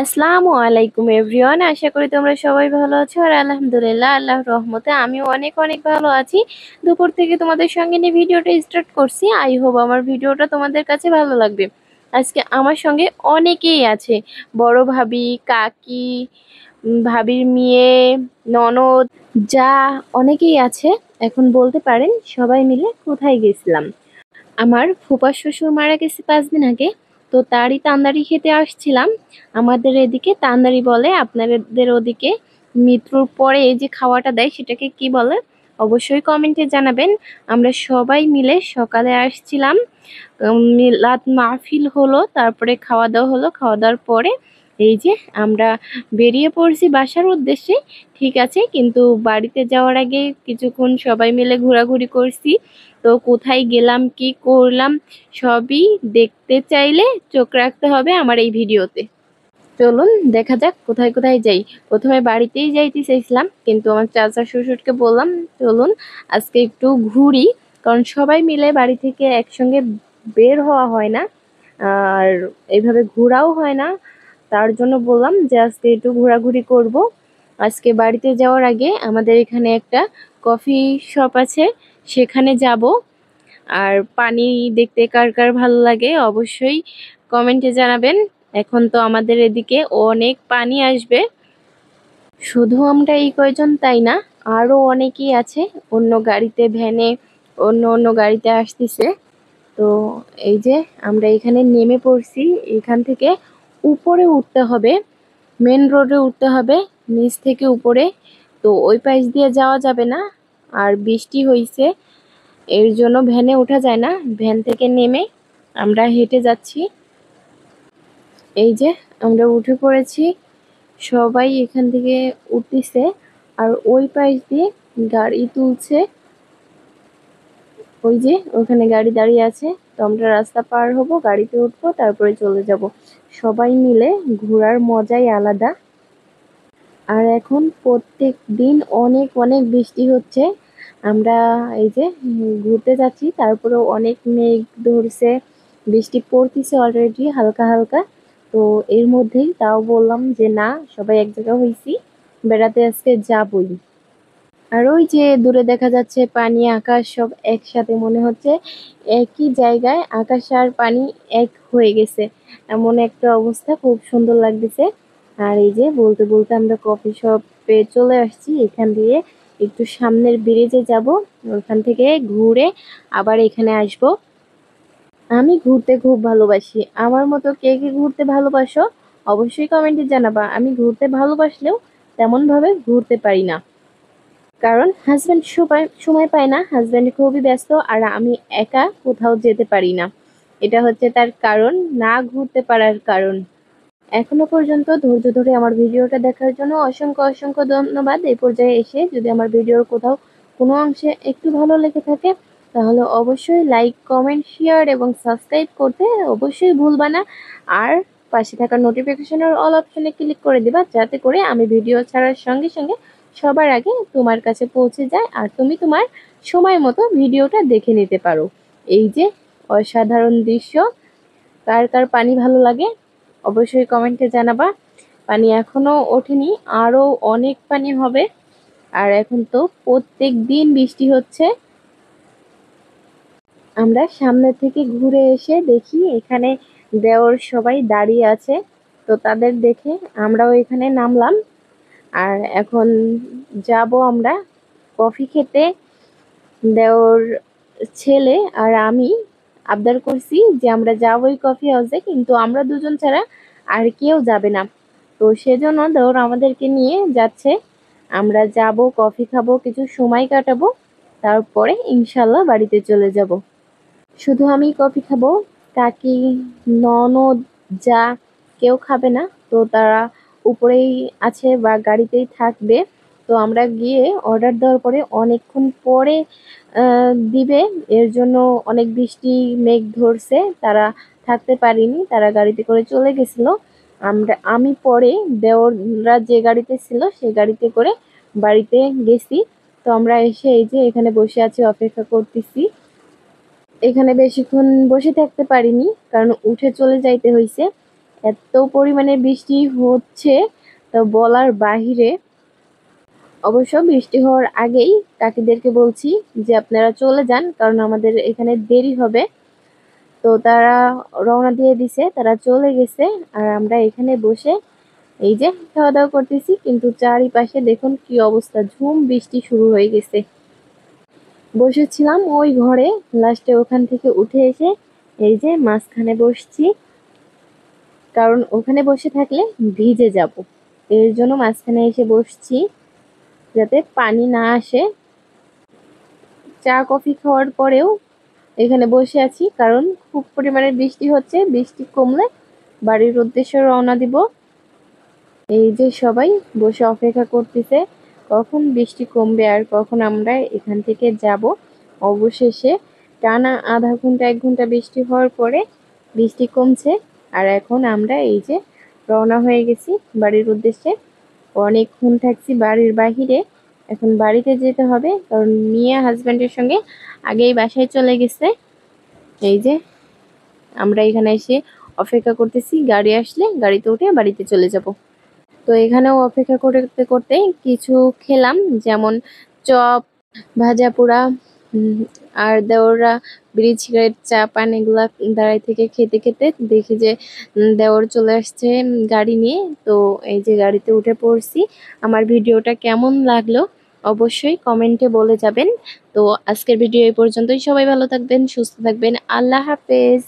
আসসালামু আলাইকুম এভরিওয়ান, আশা করি তোমরা সবাই ভালো আছো। আর আলহামদুলিল্লাহ, আল্লাহর রহমতে আমি অনেক অনেক ভালো আছি। দুপুর থেকে তোমাদের সঙ্গে নিয়ে ভিডিওটা স্টার্ট করছি। আই হোপ আমার ভিডিওটা তোমাদের কাছে ভালো লাগবে। আজকে আমার সঙ্গে অনেকেই আছে, বড় ভাবি, কাকি, ভাবির মেয়ে, ননদ, যা অনেকেই আছে। এখন বলতে পারেন সবাই মিলে কোথায় গেছিলাম। আমার ফুফার শ্বশুর মারা গেছে 5 দিন আগে, তো তারই তান্দারি খেতে আসছিলাম। আমাদের এদিকে তান্দারি বলে, আপনাদের ওদিকে মৃত্যুর পরে এই যে খাওয়াটা দেয় সেটাকে কি বলে অবশ্যই কমেন্টে জানাবেন। আমরা সবাই মিলে সকালে আসছিলাম, মিলাদ মাহফিল হলো, তারপরে খাওয়া দাওয়া হলো। খাওয়া দাওয়ার পরে এই যে আমরা বেরিয়ে পড়ছি বাসার উদ্দেশ্যে। ঠিক আছে, কিন্তু বাড়িতে যাওয়ার আগে কিছুক্ষণ সবাই মিলে ঘোরাঘুরি করছি। তো কোথায় গেলাম, কি করলাম, সবই দেখতে চাইলে চোখ রাখতে হবে আমার এই ভিডিওতে। চলুন দেখা যাক কোথায় কোথায় যাই। প্রথমে বাড়িতেই যাইতে চাইছিলাম, কিন্তু আমার চাচা শ্বশুরকে বললাম চলুন আজকে একটু ঘুরি, কারণ সবাই মিলে বাড়ি থেকে একসঙ্গে বের হওয়া হয় না, আর এইভাবে ঘোরাও হয় না। তার জন্য বললাম যে আজকে একটু ঘোরাঘুরি করব। আজকে বাড়িতে যাওয়ার আগে আমাদের এখানে একটা কফি শপ আছে, সেখানে যাব। আর পানি দেখতে কার কার ভালো লাগে অবশ্যই কমেন্টে জানাবেন। এখন তো আমাদের এদিকে অনেক পানি আসবে, শুধু আমরা এই কয়জন তাই না, আরো অনেকেই আছে অন্য গাড়িতে, ভ্যানে, অন্য অন্য গাড়িতে আসতেছে। তো এই যে আমরা এখানে নেমে পড়ছি। এখান থেকে উপরে উঠতে হবে, মেন রোডে উঠতে হবে, নিচ থেকে উপরে। তো ওই পাশ দিয়ে যাওয়া যাবে না, আর বৃষ্টি হয়েছে এর জন্য ভ্যানে ওঠা যায় না। ভ্যান থেকে নেমে আমরা হেঁটে যাচ্ছি। এই যে আমরা উঠে পড়েছি, সবাই এখান থেকে উঠতেছে, আর ওই পাশ দিয়ে গাড়ি তুলছে। ওই যে ওখানে গাড়ি দাঁড়িয়ে আছে। তো আমরা রাস্তা পার হব, গাড়িতে উঠবো, তারপরে চলে যাব। সবাই মিলে ঘোরার মজাই আলাদা। আর এখন প্রত্যেক দিন অনেক অনেক বৃষ্টি হচ্ছে। আমরা এই যে ঘুরতে যাচ্ছি, তারপরে অনেক মেঘ ধরছে, বৃষ্টি পড়তেছে অলরেডি হালকা হালকা। তো এর মধ্যেই তাও বললাম যে না, সবাই এক জায়গা হইছি, বেড়াতে আজকে যাবই। আর ওই যে দূরে দেখা যাচ্ছে পানি আকাশ সব একসাথে, মনে হচ্ছে একই জায়গায় আকাশ আর পানি এক হয়ে গেছে, এমন একটা অবস্থা, খুব সুন্দর লাগতেছে। আর এই যে বলতে বলতে আমরা কফি শপে চলে আসছি। এখান দিয়ে একটু সামনের ব্রিজে যাব, ওখান থেকে ঘুরে আবার এখানে আসব। আমি ঘুরতে খুব ভালোবাসি। আমার মতো কে কে ঘুরতে ভালোবাসো অবশ্যই কমেন্টে জানাবা। আমি ঘুরতে ভালোবাসলেও তেমন ভাবে ঘুরতে পারি না, কারণ হাজব্যান্ড সময় পায় না, হাজব্যান্ড খুবই ব্যস্ত, আর আমি একা কোথাও যেতে পারি না। এটা হচ্ছে তার কারণ, না ঘুরতে পারার কারণ। এখনো পর্যন্ত ধৈর্য ধরে আমার ভিডিওটা দেখার জন্য অসংখ্য অসংখ্য ধন্যবাদ। এই পর্যায়ে এসে যদি আমার ভিডিওর কোথাও কোনো অংশে একটু ভালো লেগে থাকে, তাহলে অবশ্যই লাইক, কমেন্ট, শেয়ার এবং সাবস্ক্রাইব করতে অবশ্যই ভুলবা না। আর পাশে থাকা নোটিফিকেশনের অল অপশনে ক্লিক করে দিবা, যাতে করে আমি ভিডিও ছাড়ার সঙ্গে সঙ্গে সবার আগে তোমার কাছে পৌঁছে যায়, আর তুমি তোমার সময় মতো ভিডিওটা দেখে নিতে পারো। এই যে অসাধারণ দৃশ্য, কার কার পানি ভালো লাগে অবশ্যই কমেন্টে জানাবা। পানি এখনো ওঠেনি, আরো অনেক পানি হবে। আর এখন তো প্রত্যেক দিন বৃষ্টি হচ্ছে। আমরা সামনে থেকে ঘুরে এসে দেখি এখানে দেওর সবাই দাঁড়িয়ে আছে, তো তাদের দেখে আমরাও এখানে নামলাম। আর এখন যাব আমরা কফি খেতে। দেওর ছেলে আর আমি আবদার করছি যে আমরা যাবোই কফি হাউসে, কিন্তু আমরা দুজন ছাড়া আর কেউ যাবে না। তো সেজন্য দেওর আমাদেরকে নিয়ে যাচ্ছে। আমরা যাব, কফি খাবো, কিছু সময় কাটাবো, তারপরে ইনশাল্লাহ বাড়িতে চলে যাব। শুধু আমি কফি খাবো, কাকি, ননদ, যা কেউ খাবে না। তো তারা উপরেই আছে বা গাড়িতেই থাকবে। তো আমরা গিয়ে অর্ডার দেওয়ার পরে অনেকক্ষণ পরে দিবে, এর জন্য অনেক বৃষ্টি মেঘ ধরছে, তারা থাকতে পারিনি, তারা গাড়িতে করে চলে গেছিল। আমি পরে দেওররা যে গাড়িতে ছিল সেই গাড়িতে করে বাড়িতে গেছি। তো আমরা এসে এই যে এখানে বসে আছি, অপেক্ষা করতেছি। এখানে বেশিক্ষণ বসে থাকতে পারিনি, কারণ উঠে চলে যাইতে হয়েছে। এত পরিমাণে বৃষ্টি হচ্ছে তো বলার বাহিরে। অবশ্য বৃষ্টি হওয়ার আগেই কাকিদেরকে বলছি যে আপনারা চলে যান, কারণ আমাদের এখানে দেরি হবে। তো তারা রওনা দিয়ে দিছে, তারা চলে গেছে। আর আমরা এখানে বসে এই যে খাওয়া দাওয়া করতেছি, কিন্তু চারিপাশে দেখুন কি অবস্থা, ঝুম বৃষ্টি শুরু হয়ে গেছে। বসেছিলাম ওই ঘরে, লাস্টে ওখান থেকে উঠে এসে এই যে মাঝখানে বসছি, কারণ ওখানে বসে থাকলে ভিজে যাব, এর জন্য মাঝখানে এসে বসছি যাতে পানি না আসে। চা কফি খাওয়ার পরেও এখানে বসে আছি, কারণ খুব পরিমাণে বৃষ্টি হচ্ছে। বৃষ্টি কমলে বাড়ির উদ্দেশ্যে রওনা দিব। এই যে সবাই বসে অপেক্ষা করতেছে কখন বৃষ্টি কমবে আর কখন আমরা এখান থেকে যাব। অবশেষে টানা আধা ঘন্টা 1 ঘন্টা বৃষ্টি হওয়ার পরে বৃষ্টি কমছে। আর এখন আমরা এই যে রওনা হয়ে গেছি বাড়ির উদ্দেশ্যে। অনেকক্ষণ থাকছি বাড়ির বাহিরে, এখন বাড়িতে যেতে হবে, কারণ মিয়া হাজব্যান্ডের সঙ্গে আগেই বাসায় চলে গেছে। এই যে আমরা এখানে এসে অপেক্ষা করতেছি, গাড়ি আসলে গাড়িতে উঠে বাড়িতে চলে যাব। তো এখানেও অপেক্ষা করতে করতে কিছু খেলাম, যেমন চপ, ভাজা পোড়া, উম, আর দেওররা বিড়ি সিগারেট চা পান এগুলা দাঁড়াই থেকে খেতে খেতে দেখি যে দেওর চলে আসছে গাড়ি নিয়ে। তো এই যে গাড়িতে উঠে পড়ছি। আমার ভিডিওটা কেমন লাগলো অবশ্যই কমেন্টে বলে যাবেন। তো আজকের ভিডিও এই পর্যন্তই। সবাই ভালো থাকবেন, সুস্থ থাকবেন। আল্লাহ হাফেজ।